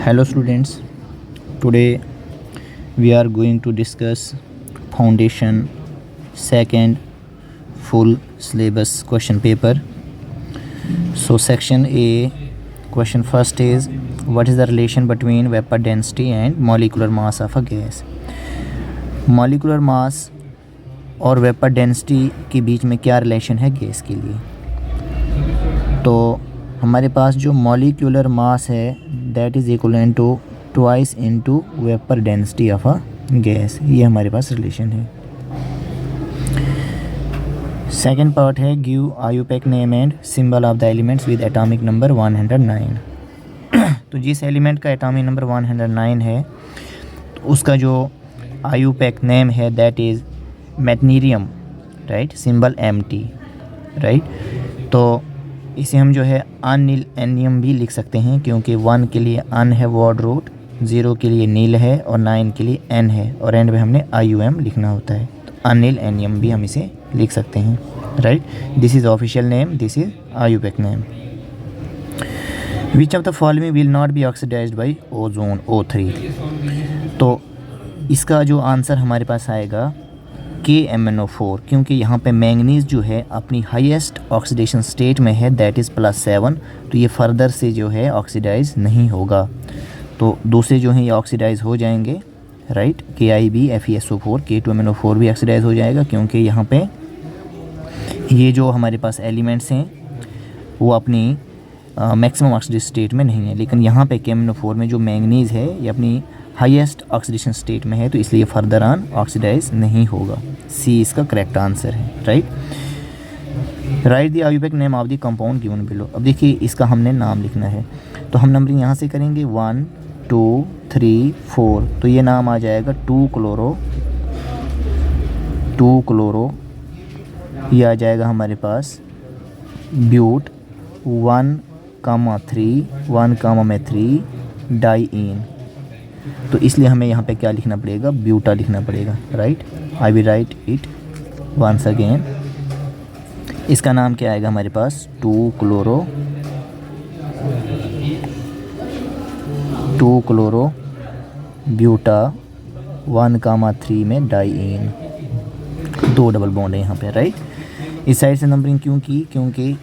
Hello students, today we are going to discuss foundation second full syllabus question paper. So section A, question first is what is the relation between vapor density and molecular mass of a gas. Molecular mass और vapour density के बीच में क्या relation है gas के लिए. तो हमारे पास जो मॉलिक्यूलर मास है that is equivalent to twice into vapour density of a gas. ये हमारे पास रिलेशन है. सेकंड पार्ट है give IUPAC name and symbol of the elements with atomic number 109. तो जिस एलिमेंट का एटॉमिक नंबर 109 है तो उसका जो आयुपेक नेम है that is magnesium, right, symbol Mt, right. तो इसे हम जो है अनिल एनियम भी लिख सकते हैं क्योंकि 1 के लिए अन है वर्ड रूट, 0 के लिए नील है और 9 के लिए एन है और एंड में हमने IUM लिखना होता है. तो अनिल एनियम भी हम इसे लिख सकते हैं, right. This is official name, this is IUPAC name. Which of the following will not be oxidised by ozone O3. तो इसका जो आंसर हमारे पास आएगा KMnO4 क्योंकि यहाँ पे मैंगनीज़ जो है अपनी हाईएस्ट ऑक्सीडेशन स्टेट में है दैट इज़ +7. तो ये फर्दर से जो है ऑक्सीडाइज नहीं होगा. तो दूसरे जो हैं ये ऑक्सीडाइज हो जाएंगे, राइट. KIB-FeSO4 K2MnO4 भी ऑक्सीडाइज हो जाएगा क्योंकि यहाँ पे ये जो हमारे पास एलिमेंट्स हैं वो अपनी मैक्सिमम ऑक्सीडेशन स्टेट में नहीं है. लेकिन यहाँ पे KMnO4 में जो मैंगनीज़ है ये अपनी हाईएस्ट ऑक्सीडेशन स्टेट में है तो इसलिए फर्दर ऑन ऑक्सीडाइज नहीं होगा. सी इसका करेक्ट आंसर है, right. Right the IUPAC name of the compound given below. अब देखिए इसका हमने नाम लिखना है तो हम नंबरिंग यहाँ से करेंगे 1 2 3 4. तो ये नाम आ जाएगा 2 क्लोरो. ये आ जाएगा हमारे पास ब्यूट 1,3 डाईइन. तो इसलिए हमें यहाँ पे क्या लिखना पड़ेगा, ब्यूटा लिखना पड़ेगा, right. I will write it once again. इसका नाम क्या आएगा हमारे पास 2 क्लोरो ब्यूटा 1,3 में डाईइन. 2 डबल बॉन्ड है यहाँ पे, राइट. इस साइड से नंबरिंग क्यों की, क्योंकि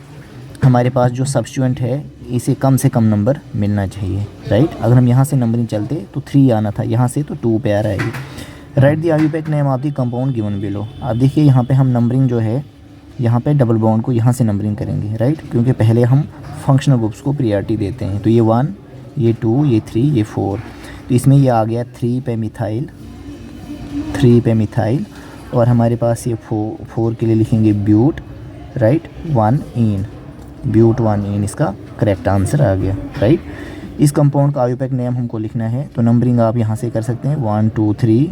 हमारे पास जो सब्स्टिट्यूएंट है इसे कम से कम नंबर मिलना चाहिए, राइट. अगर हम यहाँ से नंबरिंग चलते तो 3 आना था, यहाँ से तो 2 पे आ रहा है. Right the IUPAC name of the compound given below. अब देखिए यहाँ पे हम नंबरिंग जो है यहाँ पे डबल बॉन्ड को यहाँ से नंबरिंग करेंगे, राइट. क्योंकि पहले हम फंक्शनल ग्रुप्स को प्रायोरिटी देते हैं. तो ये 1, ये 2, ये 3, ये 4. तो इसमें ये आ गया 3 पे मिथाइल और हमारे पास ये 4 के लिए लिखेंगे ब्यूट, राइट. 1 इन ब्यूट 1 इन इसका करेक्ट आंसर आ गया, राइट. इस कंपाउंड का आयुपेक नेम हमको लिखना है तो नंबरिंग आप यहाँ से कर सकते हैं 1 2 3.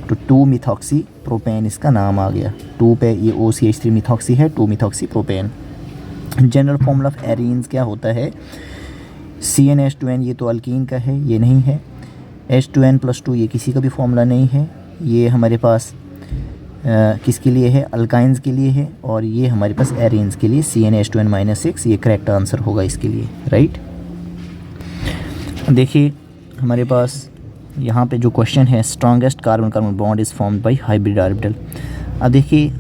तो 2 मिथॉक्सी प्रोपेन इसका नाम आ गया. 2 पे ये OCH3 मिथॉक्सी है, 2 methoxy propane. General formula of arenes क्या होता है, CnH2n. ये तो अल्कीन का है, ये नहीं है. H2n+2 ये किसी का भी फॉर्मूला नहीं है. ये हमारे पास किसके लिए है, अल्काइंस के लिए है. और ये हमारे पास एरीन्स के लिए CnH2n-6 ये करेक्ट आंसर होगा इसके लिए, राइट. देखिए हमारे पास यहाँ पे जो क्वेश्चन है strongest carbon carbon bond is formed by hybrid orbital. अब देखिए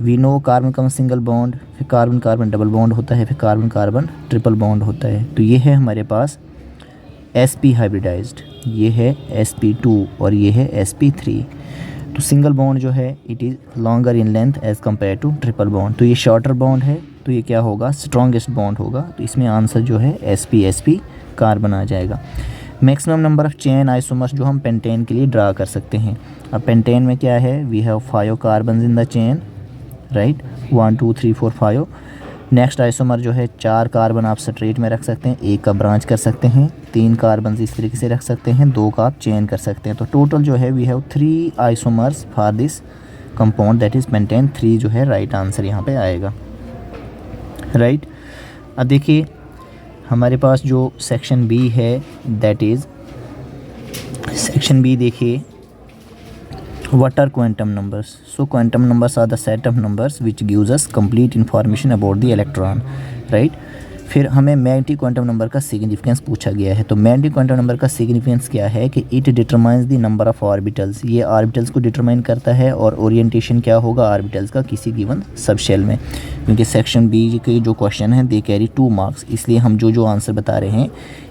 we know carbon carbon single bond, फिर कार्बन कार्बन डबल बॉन्ड होता है, फिर कार्बन कार्बन ट्रिपल बॉन्ड होता है. तो ये है हमारे पास sp हाइब्रिडाइज्ड, ये है sp2 और ये है sp3. तो सिंगल बॉन्ड जो है it is longer in length as compare to triple bond. तो ये शॉर्टर बॉन्ड है तो ये क्या होगा, स्ट्रॉन्गेस्ट बॉन्ड होगा. तो इसमें आंसर जो है sp कार्बन आ जाएगा. Maximum number of chain isomers जो हम पेंटेन के लिए ड्रा कर सकते हैं. अब पेंटेन में क्या है, we have 5 carbon in the chain, right. 1 2 3 4 5. Next isomer जो है 4 कार्बन आप स्ट्रेट में रख सकते हैं, 1 का ब्रांच कर सकते हैं, 3 कार्बन इस तरीके से रख सकते हैं, 2 का आप चेन कर सकते हैं. तो टोटल जो है we have 3 isomers for this compound that is pentane. 3 जो है राइट आंसर यहाँ पे आएगा, राइट. अब देखिए हमारे पास जो सेक्शन बी है दैट इज़ सेक्शन बी. देखिए what are quantum numbers. So quantum numbers are the set of numbers which gives us complete information about the electron, right. फिर हमें मैग्नेटिक क्वांटम नंबर का significance पूछा गया है। तो magnetic quantum number का significance क्या है कि it determines the number of orbitals, ये ऑर्बिटल्स को डिटरमाइन करता है, और ओरिएंटेशन क्या होगा ऑर्बिटल्स का किसी गिवन सब शेल में। क्योंकि सेक्शन बी के जो क्वेश्चन हैं दे कैरी 2 मार्क्स, इसलिए हम जो आंसर बता रहे हैं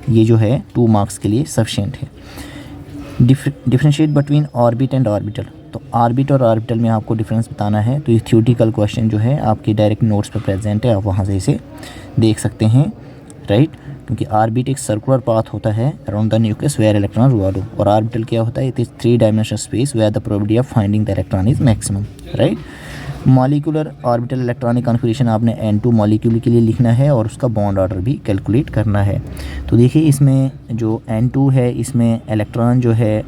ये जो है 2 मार्क्स के लिए सफिशिएंट है। Differentiate between orbit and orbital, तो ऑर्बिट और ऑर्बिटल में आपको डिफरेंस बताना है। तो ये थ्योरेटिकल क्वेश्चन जो है आपके डायरेक्ट नोट्स पर प्रेजेंट है, आप वहाँ से इसे देख सकते हैं, राइट। क्योंकि ऑर्बिट एक सर्कुलर पाथ होता है around the nucleus where electron revolve, और ऑर्बिटल क्या होता है, it is 3 dimensional space where the probability of finding the electron is maximum, right. Molecular orbital electronic configuration आपने N2 मॉलिक्यूल के लिए लिखना है और उसका बॉन्ड ऑर्डर भी कैलकुलेट करना है। तो देखिए इसमें जो N2 है इसमें इलेक्ट्रॉन जो है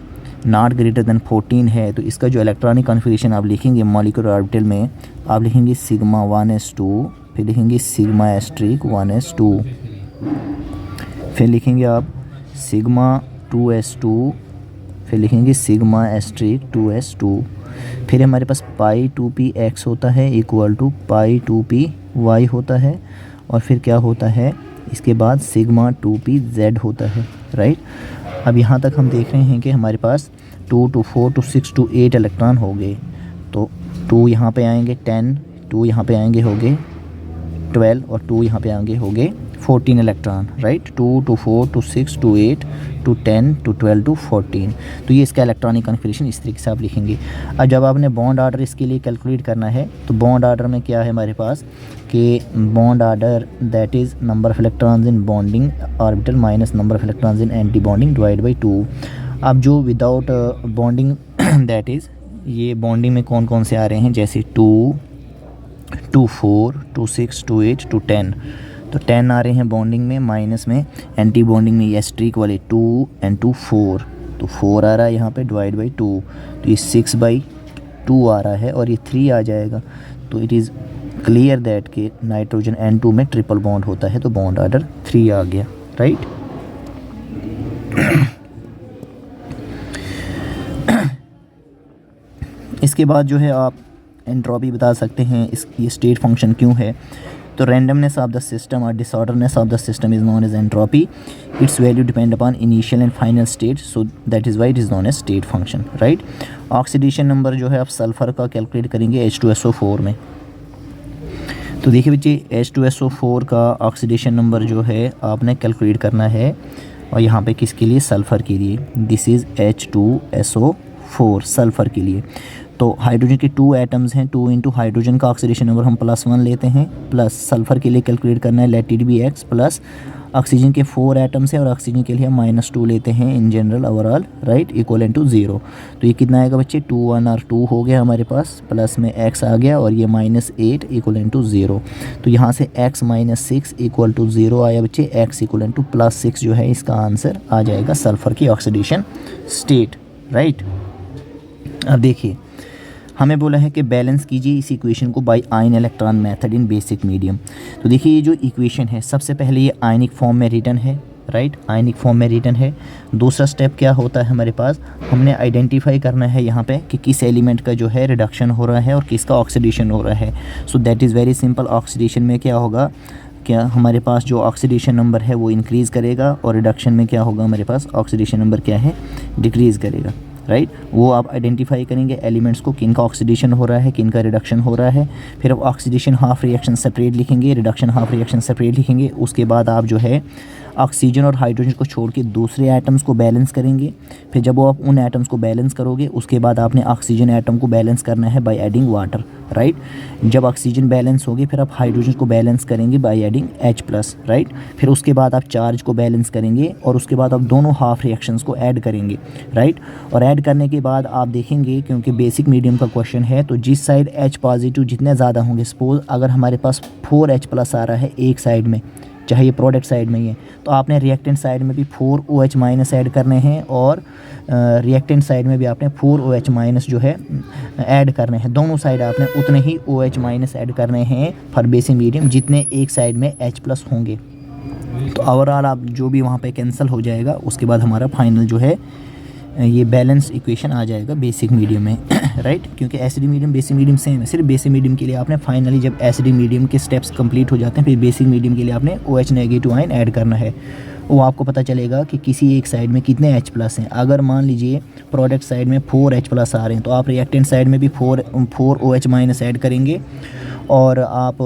नॉट ग्रेटर देन 14 है, तो इसका जो इलेक्ट्रॉनिक कॉन्फ़िगरेशन आप लिखेंगे मॉलिक्यूलर ऑर्बिटल में, आप लिखेंगे सिग्मा 1s2, फिर लिखेंगे सिग्मा एस्ट्रिक 1s2, फिर लिखेंगे आप सिग्मा 2s2, फिर लिखेंगे सिग्मा एस्ट्रिक 2s2, फिर हमारे पास पाई 2p x होता है equal to pi 2p y होता है, और फिर क्या होता है इसके बाद सिग्मा 2p z होता है, राइट। अब यहाँ तक हम देख रहे हैं कि हमारे पास 2 to 4 to 6 to 8 इलेक्ट्रॉन हो गए। तो 2 यहाँ पे आएंगे 10, 2 यहाँ पे आएंगे हो गए 12, और 2 यहाँ पे आएंगे हो गए 14 electron, right. 2 to 4 to 6 to 8 to 10 to 12 to 14। तो ये इसका इलेक्ट्रॉनिक कॉन्फ़िगरेशन इस तरीके से आप लिखेंगे। अब जब आपने बॉन्ड ऑर्डर इसके लिए कैलकुलेट करना है, तो बॉन्ड ऑर्डर में क्या है हमारे पास कि bond order that is number of electrons in bonding orbital minus number of electrons in anti bonding divide by 2। अब जो विदाउट बॉन्डिंग दैट इज़ ये बॉन्डिंग में कौन कौन से आ रहे हैं, जैसे 2 to 4 to 6 to 8 to 10, तो 10 आ रहे हैं बॉन्डिंग में, माइनस में एंटी बॉन्डिंग में ये स्ट्रीक वाले 2 and 2 4, तो 4 आ रहा है यहाँ पे डिवाइड बाई 2, तो ये 6/2 आ रहा है और ये 3 आ जाएगा। तो इट इज़ क्लियर दैट के नाइट्रोजन N2 में ट्रिपल बॉन्ड होता है, तो बॉन्ड ऑर्डर 3 आ गया, राइट। इसके बाद जो है आप एंट्रोपी बता सकते हैं, ये स्टेट फंक्शन क्यों है। तो रैंडमनेस ऑफ द सिस्टम और disorderness of the system is known as entropy, it's value depend upon initial and final state, so that is why it is known as state function, right. Oxidation number जो है आप sulphur का calculate करेंगे H2SO4 में। तो देखिए बच्चे H2SO4 का ऑक्सीडेशन नंबर जो है आपने कैलकुलेट करना है, और यहाँ पे किसके लिए, सल्फ़र के लिए। दिस इज़ H2SO4 सल्फ़र के लिए। तो हाइड्रोजन के 2 एटम्स हैं, 2 इंटू हाइड्रोजन का ऑक्सीडेशन नंबर हम +1 लेते हैं, प्लस सल्फ़र के लिए कैलकुलेट करना है let it be x, plus oxygen के 4 एटम्स हैं और ऑक्सीजन के लिए हम -2 लेते हैं in general overall, right, equal to 0। तो ये कितना आएगा बच्चे, 2 1 और 2 हो गया हमारे पास, प्लस में x आ गया और ये -8 इक्वल टू 0। तो यहाँ से x - 6 इक्वल टू 0 आया बच्चे, x इक्वल टू +6 जो है इसका आंसर आ जाएगा सल्फ़र की ऑक्सीडेशन स्टेट, राइट। अब देखिए हमें बोला है कि बैलेंस कीजिए इस इक्वेशन को by ion electron method in basic medium. तो देखिए ये जो इक्वेशन है सबसे पहले ये आयनिक फॉर्म में रिटन है, राइट, आयनिक फॉर्म में रिटन है। दूसरा स्टेप क्या होता है हमारे पास, हमने आइडेंटिफाई करना है यहाँ पे कि किस एलिमेंट का जो है रिडक्शन हो रहा है और किसका ऑक्सीडेशन हो रहा है। सो that is very simple. Oxidation में क्या होगा, क्या हमारे पास जो ऑक्सीडेशन नंबर है वो इंक्रीज़ करेगा, और रिडक्शन में क्या होगा हमारे पास ऑक्सीडेशन नंबर क्या है, डिक्रीज़ करेगा, राइट। वो आप आइडेंटिफाई करेंगे एलिमेंट्स को, किन का ऑक्सीडेशन हो रहा है, किन का रिडक्शन हो रहा है। फिर आप ऑक्सीडेशन हाफ रिएक्शन सेपरेट लिखेंगे, रिडक्शन हाफ रिएक्शन सेपरेट लिखेंगे। उसके बाद आप जो है ऑक्सीजन और हाइड्रोजन को छोड़ के दूसरे एटम्स को बैलेंस करेंगे। फिर जब वो आप उन एटम्स को बैलेंस करोगे उसके बाद आपने ऑक्सीजन एटम को बैलेंस करना है बाय एडिंग वाटर, राइट। जब ऑक्सीजन बैलेंस होगी फिर आप हाइड्रोजन को बैलेंस करेंगे बाय एडिंग H+, राइट। फिर उसके बाद आप चार्ज को बैलेंस करेंगे और उसके बाद आप दोनों हाफ रिएक्शंस को ऐड करेंगे, राइट। और ऐड करने के बाद आप देखेंगे, क्योंकि बेसिक मीडियम का क्वेश्चन है, तो जिस साइड H पॉजिटिव जितने ज़्यादा होंगे, सपोज अगर हमारे पास 4H+ आ रहा है एक साइड में, चाहे ये प्रोडक्ट साइड में ही है, तो आपने रिएक्टेंट साइड में भी 4OH- ऐड करने हैं और रिएक्टेंट साइड में भी आपने 4OH- जो है ऐड करने हैं। दोनों साइड आपने उतने ही OH- ऐड करने हैं फॉर बेसिक मीडियम जितने एक साइड में H+ होंगे। तो ओवरऑल आप जो भी वहाँ पे कैंसिल हो जाएगा, उसके बाद हमारा फाइनल जो है ये बैलेंस इक्वेशन आ जाएगा बेसिक मीडियम में राइट, क्योंकि acidic medium basic medium same है। सिर्फ बेसिक मीडियम के लिए आपने फाइनली जब एसिडिक मीडियम के स्टेप्स कंप्लीट हो जाते हैं, फिर बेसिक मीडियम के लिए आपने OH नेगेटिव आयन ऐड करना है। वो आपको पता चलेगा कि किसी एक साइड में कितने H प्लस हैं। अगर मान लीजिए प्रोडक्ट साइड में 4 H प्लस आ रहे हैं, तो आप रिएक्टेंट साइड में भी 4 OH माइनस ऐड करेंगे, और आप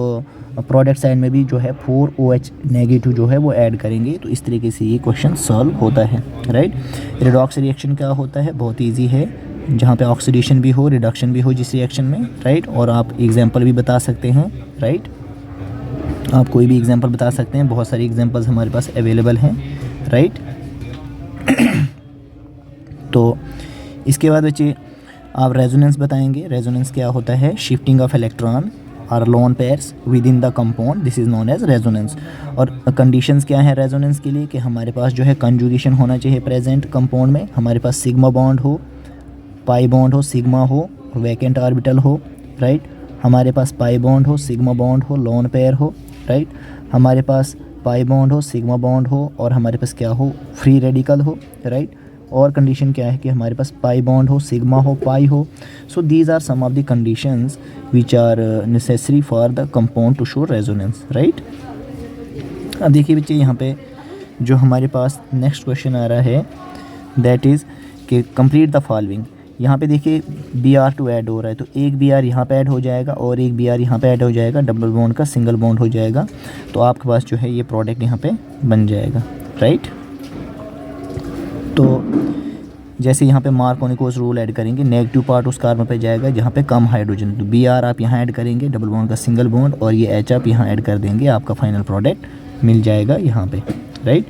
प्रोडक्ट साइड में भी जो है 4 OH नेगेटिव जो है वो ऐड करेंगे। तो इस तरीके से ये क्वेश्चन सॉल्व होता है राइट। रिडॉक्स रिएक्शन क्या होता है, बहुत ईजी है, जहाँ पे ऑक्सीडेशन भी हो रिडक्शन भी हो जिस रिएक्शन में राइट। और आप एग्जांपल भी बता सकते हैं राइट, आप कोई भी एग्जांपल बता सकते हैं, बहुत सारी एग्जांपल्स हमारे पास अवेलेबल हैं राइट। तो इसके बाद बच्चे आप रेजोनेंस बताएंगे। रेजोनेंस क्या होता है, शिफ्टिंग ऑफ इलेक्ट्रॉन और lone pairs within the compound, this is known as resonance. और कंडीशंस क्या है रेजोनेंस के लिए, कि हमारे पास जो है कंजुगेशन होना चाहिए प्रेजेंट कंपाउंड में, हमारे पास सिग्मा बॉन्ड हो, पाई बॉन्ड हो, सिग्मा हो, वैकेंट ऑर्बिटल हो राइट, हमारे पास पाई बॉन्ड हो, सिग्मा बॉन्ड हो, लोन पेयर हो राइट, हमारे पास पाई बॉन्ड हो, सिग्मा बॉन्ड हो, और हमारे पास क्या हो, फ्री रेडिकल हो राइट। और कंडीशन क्या है कि हमारे पास पाई बॉन्ड हो, सिग्मा हो, पाई हो। So these are some of the conditions which are necessary for the compound to show resonance right. अब देखिए बच्चे यहाँ पे जो हमारे पास नेक्स्ट क्वेश्चन आ रहा है, दैट इज़ कि कंप्लीट द फॉलोइंग। यहाँ पे देखिए Br2 ऐड हो रहा है, तो एक Br यहाँ पे ऐड हो जाएगा और एक Br यहाँ पे ऐड हो जाएगा, डबल बॉन्ड का सिंगल बॉन्ड हो जाएगा। तो आपके पास जो है ये प्रोडक्ट यहाँ पे बन जाएगा राइट। तो जैसे यहाँ पे मार्कोनिकोस रूल ऐड करेंगे, नेगेटिव पार्ट उस कार्बन पे जाएगा जहाँ पे कम हाइड्रोजन, तो Br आप यहाँ ऐड करेंगे, डबल बॉन्ड का सिंगल बॉन्ड, और ये H आप यहाँ ऐड कर देंगे, आपका फाइनल प्रोडक्ट मिल जाएगा यहाँ पे राइट।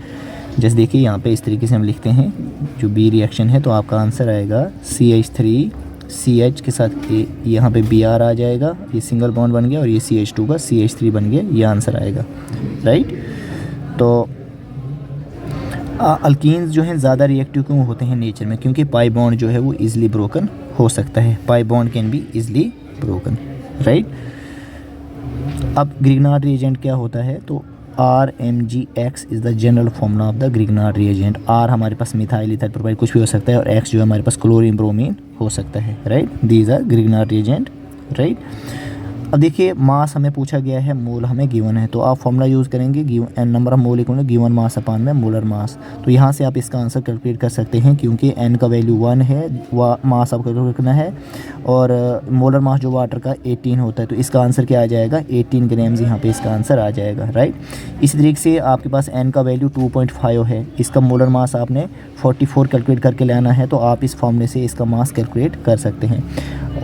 जैसे देखिए यहाँ पे इस तरीके से हम लिखते हैं जो बी रिएक्शन है, तो आपका आंसर आएगा CH3 CH के साथ यहाँ पे Br आ जाएगा, ये सिंगल बॉन्ड बन गया, और ये CH2 का CH3 बन गया, ये आंसर आएगा राइट। तो अल्कीन्स जो हैं ज़्यादा रिएक्टिव क्यों होते हैं नेचर में, क्योंकि पाई बॉन्ड जो है वो ईजिली ब्रोकन हो सकता है, pi bond can be easily broken right. अब ग्रिग्नार्ड रिएजेंट क्या होता है, तो RMgX is the general formula of the Grignard reagent. R हमारे पास मिथाइल ईथर प्रोपाइल कुछ भी हो सकता है, और X जो है हमारे पास क्लोरीन ब्रोमीन हो सकता है right. These are Grignard reagent right. अब देखिए मास हमें पूछा गया है, मोल हमें गिवन है, तो आप फॉर्मूला यूज़ करेंगे n number of mole equal given mass upon में मोलर मास। तो यहाँ से आप इसका आंसर कैलकुलेट कर सकते हैं, क्योंकि n का वैल्यू 1 है, मास आपको कैलकुलेट करना है, और मोलर मास जो वाटर का 18 होता है, तो इसका आंसर क्या आ जाएगा 18 ग्राम्स, यहाँ पे इसका आंसर आ जाएगा राइट। इसी तरीके से आपके पास n का वैल्यू 2.5 है, इसका मोलर मास आपने 44 कैलकुलेट करके लाना है, तो आप इस फॉर्मूले से इसका मास कैलकुलेट कर सकते हैं।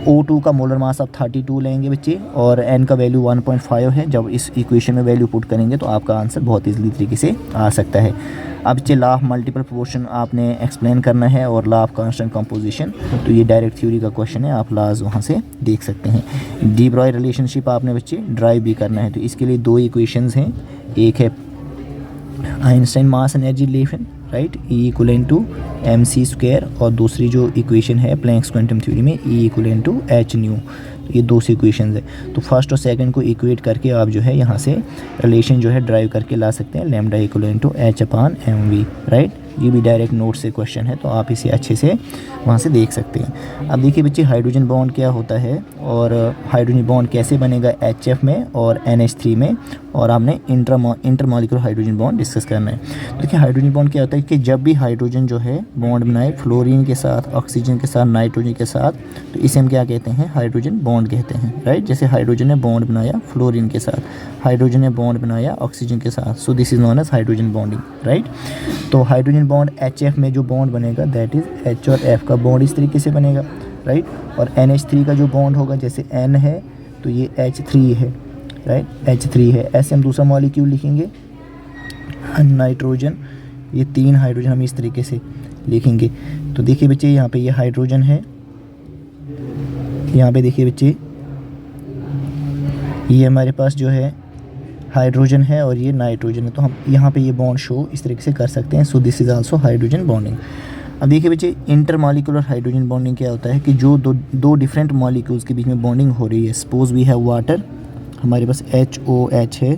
O2 का मोलर मास आप 32 लेंगे बच्चे, और n का वैल्यू 1.5 है। जब इस इक्वेशन में वैल्यू पुट करेंगे तो आपका आंसर बहुत ईजिली तरीके से आ सकता है। अब बच्चे लॉ ऑफ मल्टीपल प्रोपोर्शन आपने एक्सप्लेन करना है, और लॉ ऑफ कांस्टेंट कंपोजिशन, तो ये डायरेक्ट थ्योरी का क्वेश्चन है, आप लॉज वहाँ से देख सकते हैं। डी ब्रॉय रिलेशनशिप आपने बच्चे ड्राइव भी करना है, तो इसके लिए 2 इक्वेशंस हैं, एक है Einstein mass energy relation right, E equal to mc², और दूसरी जो इक्वेशन है प्लैंक्स क्वांटम थ्योरी में E equal to h nu. तो ये 2 इक्वेशंस है, तो फर्स्ट और सेकंड को इक्वेट करके आप जो है यहाँ से रिलेशन जो है ड्राइव करके ला सकते हैं, lambda equal to h/mv right. ये भी डायरेक्ट नोट से क्वेश्चन है, तो आप इसे अच्छे से वहाँ से देख सकते हैं। अब देखिए बच्चे हाइड्रोजन बॉन्ड क्या होता है, और हाइड्रोजन बॉन्ड कैसे बनेगा HF में और NH3 में, और आपने इंटरमॉलिक्यूलर हाइड्रोजन बॉन्ड डिस्कस करना है। देखिए हाइड्रोजन बॉन्ड क्या होता है कि जब भी हाइड्रोजन जो है बॉन्ड बनाए फ्लोरीन के साथ, ऑक्सीजन के साथ, नाइट्रोजन के साथ, तो इसे हम क्या कहते हैं, हाइड्रोजन बॉन्ड कहते हैं राइट। जैसे हाइड्रोजन ने बॉन्ड बनाया फ्लोरीन के साथ, हाइड्रोजन ने बॉन्ड बनाया ऑक्सीजन के साथ, so this is known as hydrogen bonding right. तो हाइड्रोजन बॉन्ड HF में जो बॉन्ड बनेगा दैट इज़ H और F का बॉन्ड इस तरीके से बनेगा राइट। और NH3 का जो बॉन्ड होगा, जैसे N है तो ये H3 है राइट, H3 है। ऐसे हम दूसरा मॉलिक्यूल लिखेंगे नाइट्रोजन, ये 3 हाइड्रोजन हम इस तरीके से लिखेंगे। तो देखिए बच्चे यहाँ पे ये हाइड्रोजन है, यहाँ पे देखिए बच्चे ये हमारे पास जो है हाइड्रोजन है और ये नाइट्रोजन है, तो हम यहाँ पे ये बॉन्ड शो इस तरीके से कर सकते हैं। सो this is also hydrogen bonding. अब देखिए बच्चे इंटरमॉलिक्यूलर हाइड्रोजन बॉन्डिंग क्या होता है कि जो दो डिफरेंट मॉलिक्यूल्स के बीच में बॉन्डिंग हो रही है। सपोज वी हैव वाटर, हमारे पास HOH है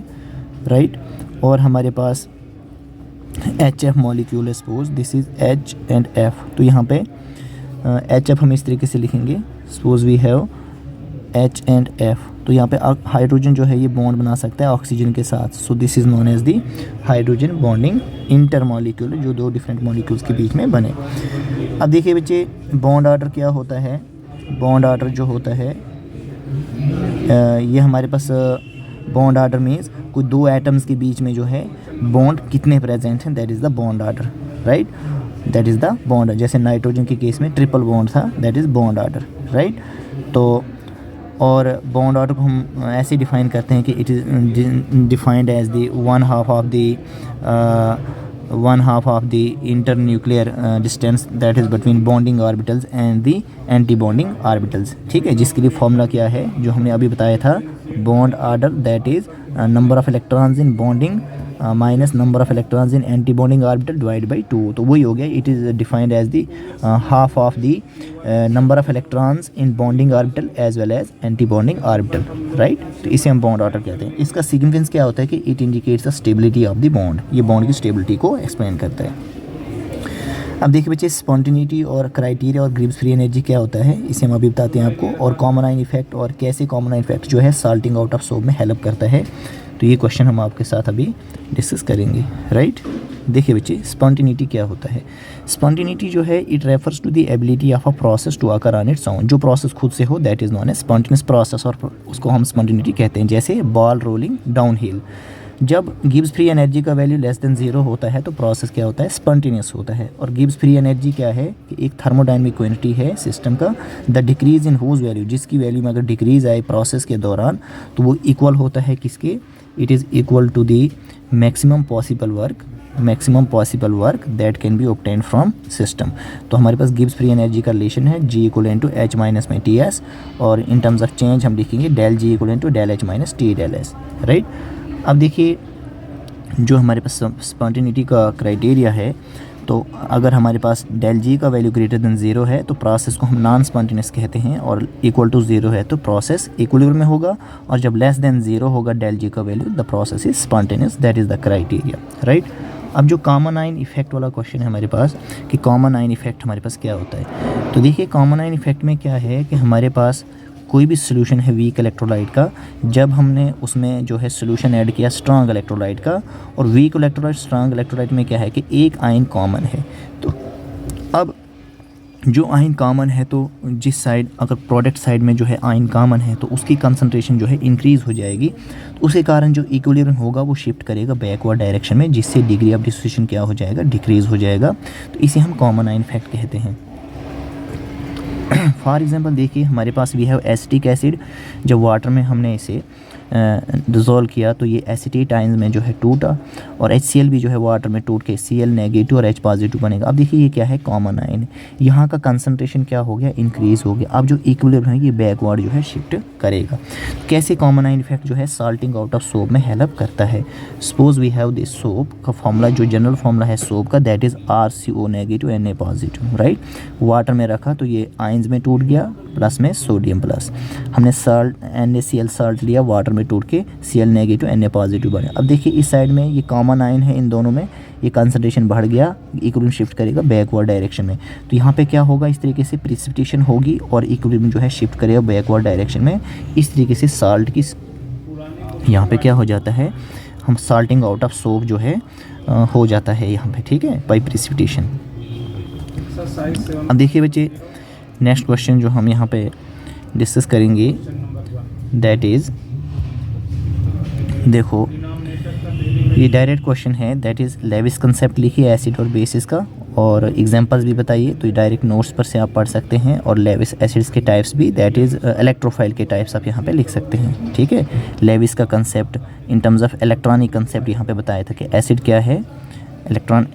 राइट, और हमारे पास HF मॉलिक्यूल है, suppose this is H and F, तो यहाँ पे HF हम इस तरीके से लिखेंगे, suppose we have H and F, तो यहाँ पे हाइड्रोजन जो है ये बॉन्ड बना सकता है ऑक्सीजन के साथ, so this is known as the hydrogen bonding intermolecular, जो दो डिफरेंट मॉलिक्यूल्स के बीच में बने। अब देखिए बच्चे, बॉन्ड ऑर्डर क्या होता है, बॉन्ड ऑर्डर जो होता है ये हमारे पास बॉन्ड ऑर्डर मीन्स कोई दो एटम्स के बीच में जो है बॉन्ड कितने प्रेजेंट हैं, that is the bond order, right, that is the bond. जैसे नाइट्रोजन के केस में ट्रिपल बॉन्ड था, that is bond order, right. तो और बॉन्ड ऑर्डर को हम ऐसे डिफाइन करते हैं कि it is defined as the one half of the internuclear distance that is between bonding orbitals and the anti bonding orbitals, ठीक है, जिसके लिए फॉर्मूला क्या है जो हमने अभी बताया था, bond order that is number of electrons in bonding minus number of electrons in anti bonding orbital divide by 2, तो वही हो गया, it is defined as the half of the number of electrons in bonding orbital as well as anti bonding orbital, right. तो इसे हम bond order कहते हैं। इसका सिग्निफिकेंस क्या होता है कि it indicates the stability of the bond, ये बॉन्ड की स्टेबिलिटी को एक्सप्लेन करता है। अब देखिए बच्चे, स्पॉन्टिनिटी और क्राइटेरिया और गिब्स फ्री एनर्जी क्या होता है, इसे हम अभी बताते हैं आपको, और कॉमन आयन इफेक्ट और कैसे कॉमन आयन इफेक्ट जो है साल्टिंग आउट ऑफ सोप में हेल्प करता है, तो ये क्वेश्चन हम आपके साथ अभी डिस्कस करेंगे, राइट। देखिए बच्चे, स्पॉन्टिनिटी क्या होता है, स्पॉन्टिनिटी जो है it refers to the ability of a process to occur on its own, जो प्रोसेस खुद से हो that is known as spontaneous process, और उसको हम स्पॉन्टिनिटी कहते हैं। जैसे बॉल रोलिंग डाउन हिल, जब गिब्स फ्री एनर्जी का वैल्यू लेस देन 0 होता है तो प्रोसेस क्या होता है, स्पॉन्टेनियस होता है। और गिब्स फ्री एनर्जी क्या है कि एक थर्मोडायनेमिक क्वांटिटी है सिस्टम का, the decrease in whose value, जिसकी वैल्यू में अगर डिक्रीज आए प्रोसेस के दौरान तो वो इक्वल होता है किसके, it is equal to the maximum possible work that can be obtain from system. तो हमारे पास गिब्स फ्री एनर्जी का रिलेशन है G equal to H minus में TS, और इन टर्म्स ऑफ चेंज हम लिखेंगे del G equal to del H minus T del S, right. अब देखिए, जो हमारे पास स्पॉन्टेनिटी का क्राइटेरिया है, तो अगर हमारे पास डेल G का वैल्यू ग्रेटर देन 0 है तो प्रोसेस को हम नॉन स्पॉन्टेनियस कहते हैं, और इक्वल टू 0 है तो प्रोसेस इक्विलिब्रियम में होगा, और जब लेस देन 0 होगा डेल G का value, the process is spontaneous, that is the criteria, right. अब जो कॉमन आयन इफेक्ट वाला क्वेश्चन है हमारे पास कि कॉमन आयन इफेक्ट हमारे पास क्या होता है, तो देखिए कॉमन आयन इफेक्ट में क्या है कि हमारे पास कोई भी सोल्यूशन है वीक इलेक्ट्रोलाइट का, जब हमने उसमें जो है सोल्यूशन ऐड किया स्ट्रांग इलेक्ट्रोलाइट का, और वीक इलेक्ट्रोलाइट स्ट्रांग इलेक्ट्रोलाइट में क्या है कि एक आयन कॉमन है, तो अब जो आयन कॉमन है तो जिस साइड अगर प्रोडक्ट साइड में जो है आयन कॉमन है तो उसकी कंसंट्रेशन जो है इंक्रीज़ हो जाएगी, तो उसके कारण जो इक्विलिब्रियम होगा वो शिफ्ट करेगा बैकवर्ड डायरेक्शन में, जिससे डिग्री ऑफ डिसोसिएशन क्या हो जाएगा, डिक्रीज़ हो जाएगा, तो इसे हम कॉमन आयन इफेक्ट कहते हैं। फॉर एग्जांपल देखिए, हमारे पास वी हैव एसिटिक एसिड, जब वाटर में हमने इसे डिज़ोल्व किया तो ये एसिटेट आयन में जो है टूटा, और HCl भी जो है वाटर में टूट के Cl नेगेटिव और H पॉजिटिव बनेगा। अब देखिए ये क्या है, कॉमन आयन, यहाँ का कंसंट्रेशन क्या हो गया, इंक्रीज़ हो गया। अब जो इक्विलिब्रियम है ये बैकवर्ड जो है शिफ्ट करेगा। कैसे कॉमन आयन इफेक्ट जो है साल्टिंग आउट ऑफ सोप में हेल्प करता है। Suppose we have this soap का फॉर्मूला, जो जनरल फॉर्मूला है सोप का, that is RCO negative Na positive, right. Water में रखा तो ये आयन्स में टूट गया, प्लस में सोडियम प्लस, हमने साल्ट NaCl साल्ट लिया, वाटर में टूट के Cl नेगेटिव Na पॉजिटिव बने। अब देखिए इस साइड में ये कॉमन आयन है, इन दोनों में ये कंसंट्रेशन बढ़ गया, इक्विलिब्रियम शिफ्ट करेगा बैकवर्ड डायरेक्शन में, तो यहाँ पे क्या होगा, इस तरीके से प्रिसिपिटेशन होगी और इक्विलिब्रियम जो है शिफ्ट करेगा बैकवर्ड डायरेक्शन में। इस तरीके से साल्ट की यहाँ पे क्या हो जाता है, हम साल्टिंग आउट ऑफ सोप जो है हो जाता है यहाँ पे, ठीक है, बाई प्रिसिपिटेशन। अब देखिए बच्चे, नेक्स्ट क्वेश्चन जो हम यहाँ पे डिस्कस करेंगे दैट इज़, देखो ये डायरेक्ट क्वेश्चन है, दैट इज़ लेविस कंसेप्ट लिखिए एसिड और बेसिस का, और एग्जांपल्स भी बताइए, तो ये डायरेक्ट नोट्स पर से आप पढ़ सकते हैं। और लेविस एसिड्स के टाइप्स भी, दैट इज़ इलेक्ट्रोफाइल के टाइप्स आप यहाँ पे लिख सकते हैं, ठीक है। लेविस का concept in terms of electronic concept यहाँ पे बताया था कि एसिड क्या है, इलेक्ट्रॉन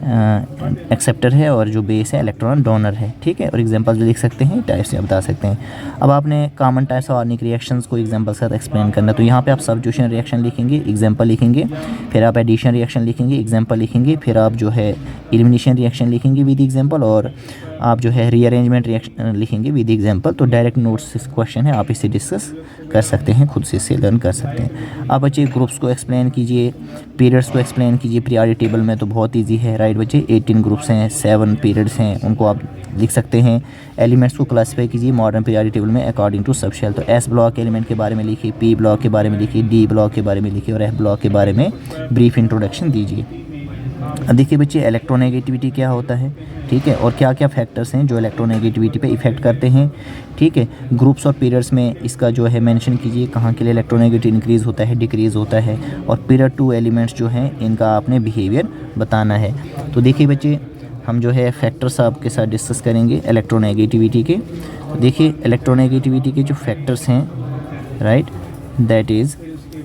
एक्सेप्टर है और जो बेस है इलेक्ट्रॉन डोनर है, ठीक है। और एग्जांपल्स भी लिख सकते हैं, टाइप से बता सकते हैं। अब आपने common types of organic reactions को एग्जांपल के साथ एक्सप्लेन करना है, तो यहाँ पे आप सब्स्टिट्यूशन रिएक्शन लिखेंगे, एग्जांपल लिखेंगे, फिर आप एडिशन रिएक्शन लिखेंगे, एग्जांपल लिखेंगे, फिर आप जो है एलिमिनेशन रिएक्शन लिखेंगे विद एग्जांपल, और आप जो है रीअरेंजमेंट रिएक्शन लिखेंगे विद एग्जांपल। तो डायरेक्ट नोट्स क्वेश्चन है, आप इसे डिस्कस कर सकते हैं, खुद से इसे लर्न कर सकते हैं। आप बच्चे ग्रुप्स को एक्सप्लेन कीजिए, पीरियड्स को एक्सप्लेन कीजिए। पीरियोडिक टेबल में तो बहुत ईजी है, राइट बच्चे, 18 ग्रुप्स हैं, 7 पीरियड्स हैं, उनको आप लिख सकते हैं। एलिमेंट्स को क्लासीफाई कीजिए मॉडर्न पीरियोडिक टेबल में अकॉर्डिंग टू सबशेल। तो एस ब्लॉक एलिमेंट के बारे में लिखिए, पी ब्लॉक के बारे में लिखिए, डी ब्लॉक के बारे में लिखिए और एफ ब्लॉक के बारे में ब्रीफ इंट्रोडक्शन दीजिए। अब देखिए बच्चे इलेक्ट्रोनेगेटिविटी क्या होता है, ठीक है, और क्या क्या फैक्टर्स हैं जो इलेक्ट्रोनेगेटिविटी पे इफेक्ट करते हैं, ठीक है। ग्रुप्स और पीरियड्स में इसका जो है मेंशन कीजिए कहाँ के लिए इलेक्ट्रोनेगेटिविटी इंक्रीज़ होता है, डिक्रीज़ होता है, और पीरियड 2 एलिमेंट्स जो हैं इनका आपने बिहेवियर बताना है। तो देखिए बच्चे हम जो है फैक्टर्स आपके साथ डिस्कस करेंगे इलेक्ट्रोनेगेटिविटी के। तो देखिए इलेक्ट्रोनेगेटिविटी के जो फैक्टर्स हैं, राइट, दैट इज़,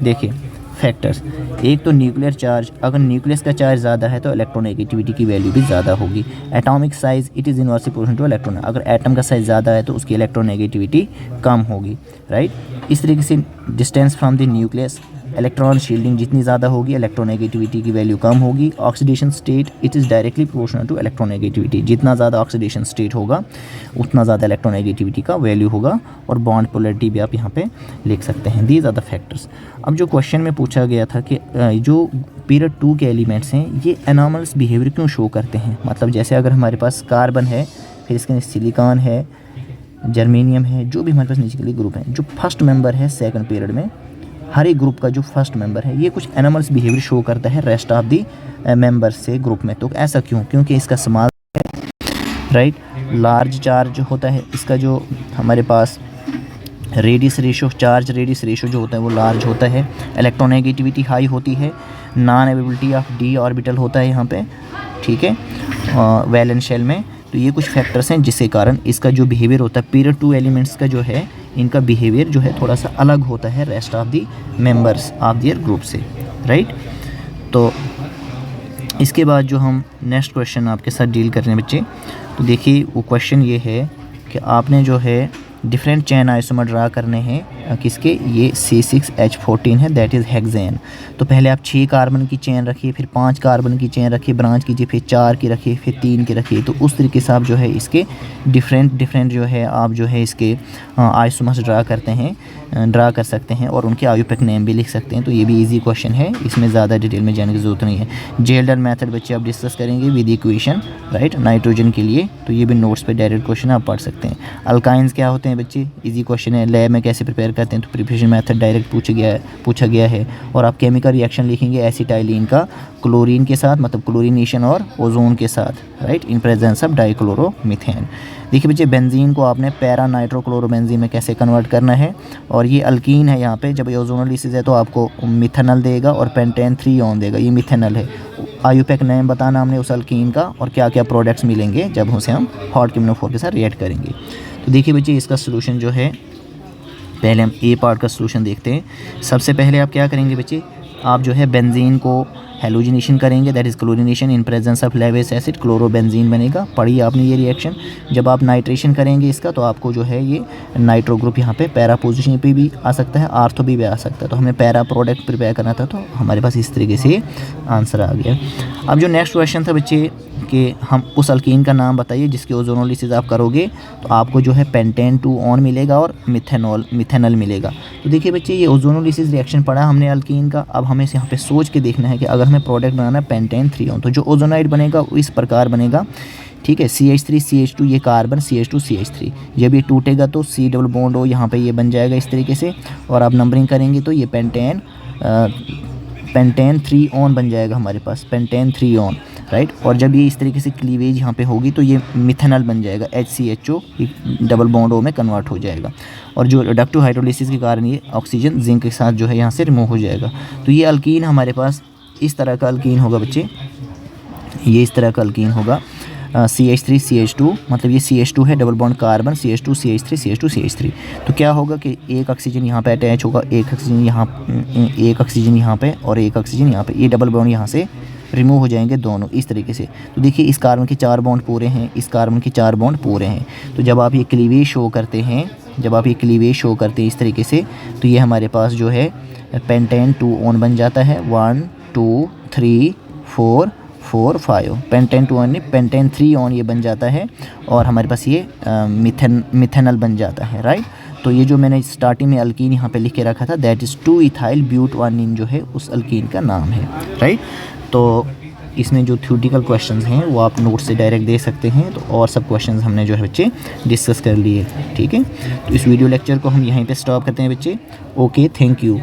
देखिए फैक्टर्स, एक तो न्यूक्लियर चार्ज, अगर न्यूक्लियस का चार्ज ज़्यादा है तो इलेक्ट्रोनेगेटिविटी की वैल्यू भी ज़्यादा होगी। Atomic size, it is inversely proportional two electron, अगर एटम का साइज़ ज़्यादा है तो उसकी इलेक्ट्रोनेगेटिविटी कम होगी, राइट। इस तरीके से distance from the nucleus, electron shielding जितनी ज़्यादा होगी इलेक्ट्रोनेगेटिविटी की वैल्यू कम होगी। Oxidation state, it is directly proportional to electronegativity, जितना ज़्यादा ऑक्सीडेशन स्टेट होगा उतना ज़्यादा इलेक्ट्रोनेगेटिविटी का वैल्यू होगा। और बॉन्ड पोलैरिटी भी आप यहाँ पे लिख सकते हैं। These are the factors. अब जो क्वेश्चन में पूछा गया था कि जो पीरियड 2 के एलिमेंट्स हैं ये एनॉमल्स बिहेवियर क्यों शो करते हैं, मतलब जैसे अगर हमारे पास कार्बन है, फिर इसके नीचे सिलिकॉन है, जर्मेनियम है, जो भी हमारे पास नीचे के लिए ग्रुप हैं, जो फर्स्ट मेंबर है सेकंड पीरियड में, हर एक ग्रुप का जो फर्स्ट मेंबर है ये कुछ एनिमल्स बिहेवियर शो करता है रेस्ट ऑफ दी मेंबर्स से ग्रुप में। तो ऐसा क्यों, क्योंकि इसका स्मॉल है, राइट, लार्ज चार्ज होता है, इसका जो हमारे पास radius ratio, charge radius ratio जो होता है वो लार्ज होता है, इलेक्ट्रोनेगेटिविटी हाई होती है, non availability of D orbital होता है यहाँ पे, ठीक है, वैलेंस शेल में। तो ये कुछ फैक्टर्स हैं जिसके कारण इसका जो बिहेवियर होता है पीरियड 2 एलिमेंट्स का जो है इनका बिहेवियर जो है थोड़ा सा अलग होता है rest of the members of their group से, राइट। तो इसके बाद जो हम नेक्स्ट क्वेश्चन आपके साथ डील कर रहे हैं बच्चे, तो देखिए वो क्वेश्चन ये है कि आपने जो है डिफरेंट चेन आइसोमर ड्रा करने हैं किसके, ये C6H14 है, दैट इज़ हेक्सेन। तो पहले आप 6 कार्बन की चेन रखिए, फिर 5 कार्बन की चेन रखिए, ब्रांच कीजिए, फिर 4 की रखिए, फिर 3 की रखिए। तो उस तरीके से आप जो है इसके डिफरेंट जो है आप जो है इसके आइसोमर्स ड्रा करते हैं, ड्रा कर सकते हैं और उनके आयुपेक नेम भी लिख सकते हैं। तो ये भी इजी क्वेश्चन है, इसमें ज़्यादा डिटेल में जाने की ज़रूरत नहीं है। जेल्डर मेथड बच्चे आप डिस्कस करेंगे विद इक्वेशन, राइट, नाइट्रोजन के लिए। तो ये भी नोट्स पे डायरेक्ट क्वेश्चन आप पढ़ सकते हैं। अल्काइंस क्या होते हैं बच्चे, इजी क्वेश्चन है, लैब में कैसे प्रिपेयर करते हैं, तो प्रिपरेशन मेथड डायरेक्ट पूछा गया है। और आप केमिकल रिएक्शन लिखेंगे एसिटाइलिन का क्लोरीन के साथ, मतलब क्लोरीनेशन और ओजोन के साथ, right, in presence of dichloromethane. देखिए बच्चे बेंजीन को आपने पैरा नाइट्रोक्लोरोबेंजीन में कैसे कन्वर्ट करना है, और ये अल्कीन है यहाँ पे, जब ये ओजोनोलिसिस है तो आपको मिथेनॉल देगा और पेंटेन 3 ऑन देगा, ये मिथेनॉल है। आयुपेक नेम बताना हमने उस अल्कीन का, और क्या क्या प्रोडक्ट्स मिलेंगे जब उसे हम हॉट KMnO4 के साथ रिएक्ट करेंगे। तो देखिए बच्चे इसका सोल्यूशन जो है, पहले हम ए पार्ट का सोल्यूशन देखते हैं। सबसे पहले आप क्या करेंगे बच्चे, आप जो है बेंजीन को हेलोजिनेशन करेंगे, that is chlorination in presence of Lewis acid, chlorobenzene बनेगा। पढ़िए आपने ये रिएक्शन। जब आप नाइट्रेशन करेंगे इसका तो आपको जो है ये नाइट्रो ग्रुप यहाँ पे पैरा पोजीशन पे भी आ सकता है, आर्थो भी आ सकता है। तो हमें पैरा प्रोडक्ट प्रिपेयर करना था, तो हमारे पास इस तरीके से आंसर आ गया। अब जो नेक्स्ट क्वेश्चन था बच्चे कि हम उस अल्कीन का नाम बताइए जिसकी ओजोनोलिसिस आप करोगे तो आपको जो है पेंटेन 2 ऑन मिलेगा और मिथेनॉल मिलेगा। तो देखिए बच्चे ये ओजोनोलिसिस रिएक्शन पढ़ा हमने अल्कीन का। अब हमें यहाँ पे सोच के देखना है कि अगर हमें प्रोडक्ट बनाना है पेंटेन 3 ऑन, तो जो ओजोनाइड बनेगा वो इस प्रकार बनेगा, ठीक है, CH3 CH2, ये कार्बन CH2 CH3। जब ये टूटेगा तो C डबल बॉन्ड O यहाँ पे ये बन जाएगा इस तरीके से, और आप नंबरिंग करेंगे तो ये पेंटेन 3 ऑन बन जाएगा हमारे पास, पेंटेन 3 ऑन, राइट। और जब ये इस तरीके से क्लीवेज यहाँ पे होगी तो ये मिथेनॉल बन जाएगा, HCHO डबल बॉन्ड O में कन्वर्ट हो जाएगा। और जो रिडक्टिव हाइड्रोलिसिस के कारण ये ऑक्सीजन जिंक के साथ जो है यहाँ से रिमूव हो जाएगा। तो ये अल्कीन हमारे पास इस तरह का अल्कीन होगा बच्चे, ये इस तरह का अल्कीन होगा, CH3 CH2, मतलब ये CH2 है, double bond carbon, CH2 CH3 CH2 CH3। तो क्या होगा कि एक ऑक्सीजन यहाँ पे अटैच होगा, एक ऑक्सीजन यहाँ पे और एक ऑक्सीजन यहाँ पे, ये डबल बॉन्ड यहाँ से रिमूव हो जाएंगे दोनों इस तरीके से। तो देखिए इस कार्बन के 4 बॉन्ड पूरे हैं, इस कार्बन के 4 बॉन्ड पूरे हैं। तो जब आप ये क्लीवेज शो करते हैं, जब आप ये क्लीवेज शो करते हैं इस तरीके से, तो ये हमारे पास जो है पेंटेन 2 ऑन बन जाता है। 1 2 3 4 4 5 पेंटेन 2 ऑन नहीं, पेंटेन 3 ऑन ये बन जाता है और हमारे पास ये मिथेनल बन जाता है, राइट। तो ये जो मैंने स्टार्टिंग में अल्कीन यहाँ पे लिख के रखा था, दैट इज़ 2 इथाइल ब्यूटानिन जो है उस अल्कीन का नाम है, राइट। तो इसमें जो थ्योरेटिकल क्वेश्चंस हैं वो आप नोट से डायरेक्ट दे सकते हैं। तो और सब क्वेश्चंस हमने जो है बच्चे डिस्कस कर लिए, ठीक है। तो इस वीडियो लेक्चर को हम यहीं पे स्टॉप करते हैं बच्चे। Okay, thank you.